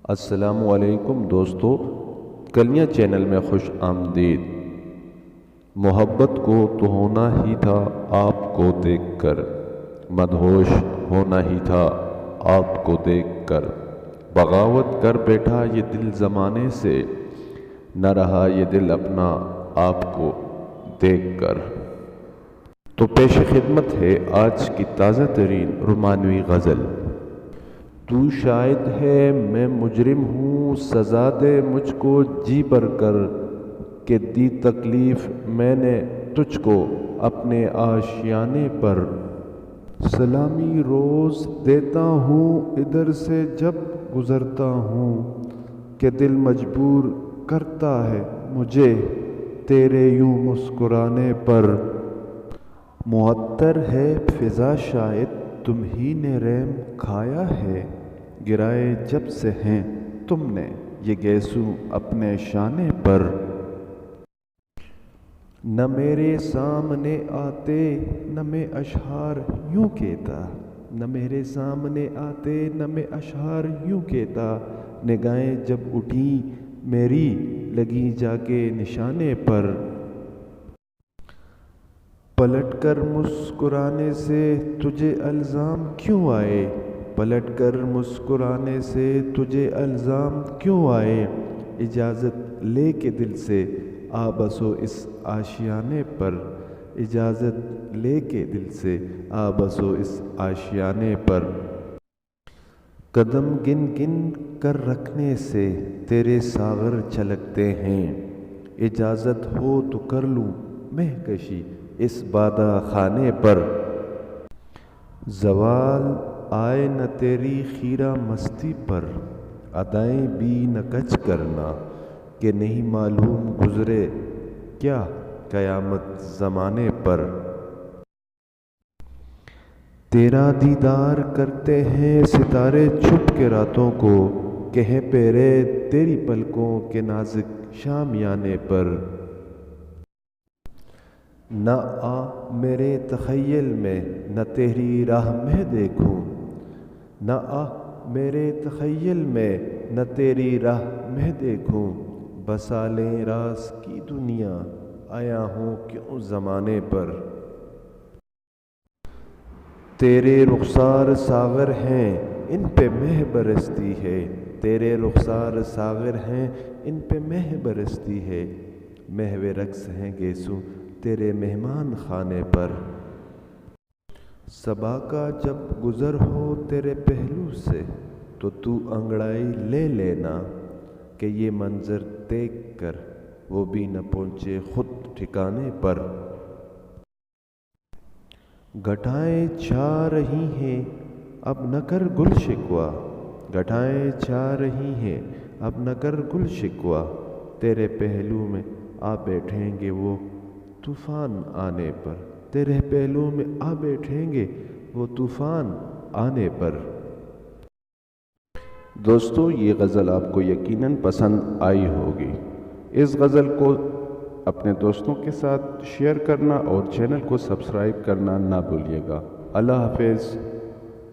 السلام علیکم دوستو، کلیاں چینل میں خوش آمدید۔ محبت کو تو ہونا ہی تھا آپ کو دیکھ کر، مدہوش ہونا ہی تھا آپ کو دیکھ کر، بغاوت کر بیٹھا یہ دل زمانے سے، نہ رہا یہ دل اپنا آپ کو دیکھ کر۔ تو پیش خدمت ہے آج کی تازہ ترین رومانوی غزل۔ تو شاہد ہے میں مجرم ہوں، سزا دے مجھ کو جی بھر کر، کہ دی تکلیف میں نے تجھ کو اپنے آشیانے پر۔ سلامی روز دیتا ہوں ادھر سے جب گزرتا ہوں، کہ دل مجبور کرتا ہے مجھے تیرے یوں مسکرانے پر۔ معطر ہے فضا شاید تم ہی نے رحم کھایا ہے، گرائے جب سے ہیں تم نے یہ گیسو اپنے شانے پر۔ نہ میرے سامنے آتے نہ میں اشعار یوں کہتا، نہ میرے سامنے آتے نہ میں اشعار یوں کہتا، نگاہیں جب اٹھیں میری لگی جا کے نشانے پر۔ پلٹ کر مسکرانے سے تجھے الزام کیوں آئے، پلٹ کر مسکرانے سے تجھے الزام کیوں آئے، اجازت لے کے دل سے آ بسو اس آشیانے پر، اجازت لے کے دل سے آ بسو اس آشیانے پر۔ قدم گن گن کر رکھنے سے تیرے ساغر چھلکتے ہیں، اجازت ہو تو کر لوں مہ کشی اس بادہ خانے پر۔ زوال آئے نہ تیری خیرہ مستی پر، ادائیں بھی نہ کچ کرنا، کہ نہیں معلوم گزرے کیا قیامت زمانے پر۔ تیرا دیدار کرتے ہیں ستارے چھپ کے راتوں کو، کہ ہیں پیرے تیری پلکوں کے نازک شامیانے پر۔ نہ آ میرے تخیل میں نہ تیری راہ میں دیکھوں، نہ آ میرے تخیل میں نہ تیری راہ میں دیکھوں، بسا لیں راز کی دنیا آیا ہوں کیوں زمانے پر۔ تیرے رخسار ساغر ہیں ان پہ مہ برستی ہے، تیرے رخسار ساغر ہیں ان پہ مہ برستی ہے، محو رقص ہیں گیسو تیرے مہمان خانے پر۔ صبا کا جب گزر ہو تیرے پہلو سے تو انگڑائی لے لینا، کہ یہ منظر دیکھ کر وہ بھی نہ پہنچے خود ٹھکانے پر۔ گھٹائیں چھا رہی ہیں اب نہ کر گل شکوہ، گھٹائیں چھا رہی ہیں اب نہ کر گل شکوہ، تیرے پہلو میں آ بیٹھیں گے وہ طوفان آنے پر، تیرے پہلو میں آ بیٹھیں گے وہ طوفان آنے پر۔ دوستو، یہ غزل آپ کو یقیناً پسند آئی ہوگی۔ اس غزل کو اپنے دوستوں کے ساتھ شیئر کرنا اور چینل کو سبسکرائب کرنا نہ بھولیے گا۔ اللہ حافظ۔